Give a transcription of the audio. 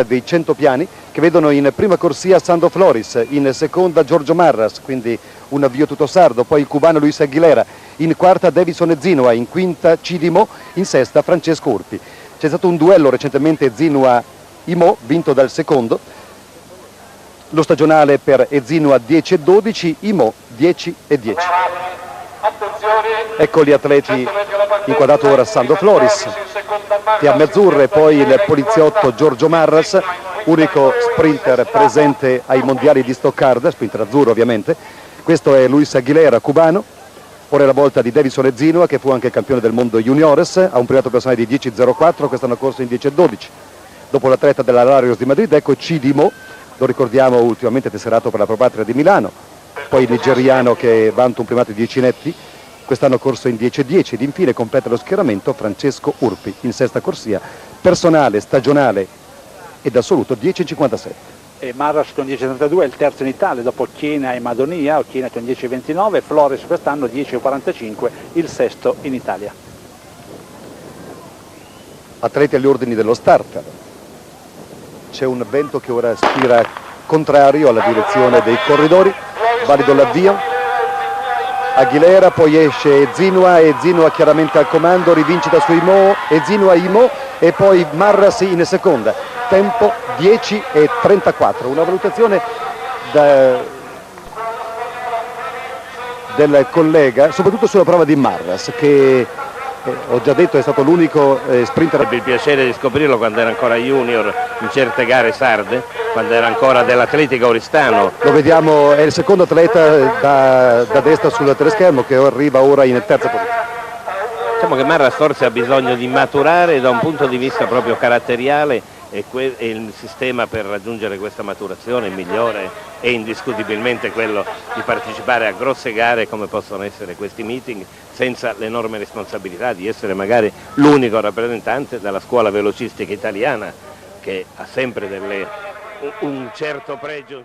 dei 100 piani che vedono in prima corsia Sandro Floris, in seconda Giorgio Marras, quindi un avvio tutto sardo, poi il cubano Luis Aguilera, in quarta Davison Zinua, in quinta Cidimo, in sesta Francesco Urpi. C'è stato un duello recentemente Zinua-Imo, vinto dal secondo, lo stagionale per Zinua 10-12, Imo 10-10. Ecco gli atleti inquadrato ora Sandro Floris, fiamme azzurre, poi il poliziotto Giorgio Marras, unico sprinter presente ai mondiali di Stoccarda, sprinter azzurro ovviamente. Questo è Luis Aguilera, cubano. Ora è la volta di Davison Zinua, che fu anche campione del mondo juniores, ha un primato personale di 10.04, quest'anno corso in 10.12. Dopo l'atleta della Larios di Madrid, ecco Cidimo, lo ricordiamo ultimamente tesserato per la Pro Patria di Milano, poi il nigeriano che vanta un primato di 10 netti, quest'anno corso in 10.10 ed infine completa lo schieramento Francesco Urpi in sesta corsia, personale, stagionale ed assoluto 10.57. E Marras con 10.32 è il terzo in Italia dopo Chiena e Madonia, Chiena con 10.29, Floris quest'anno 10.45, il sesto in Italia. Atleti agli ordini dello start. C'è un vento che ora spira contrario alla direzione dei corridori, valido l'avvio. Aguilera, poi esce Zinua e Zinua chiaramente al comando, rivincita su Imo e Zinua Imo e poi Marras in seconda, tempo 10.34, una valutazione del collega, soprattutto sulla prova di Marras che ho già detto è stato l'unico sprinter. Ebbe il piacere di scoprirlo quando era ancora junior in certe gare sarde, quando era ancora dell'Atletica Oristano. Lo vediamo, è il secondo atleta da destra sul teleschermo che arriva ora in terza posizione. Diciamo che Marras forse ha bisogno di maturare da un punto di vista proprio caratteriale e il sistema per raggiungere questa maturazione migliore è indiscutibilmente quello di partecipare a grosse gare come possono essere questi meeting senza l'enorme responsabilità di essere magari l'unico rappresentante della scuola velocistica italiana che ha sempre un certo pregio,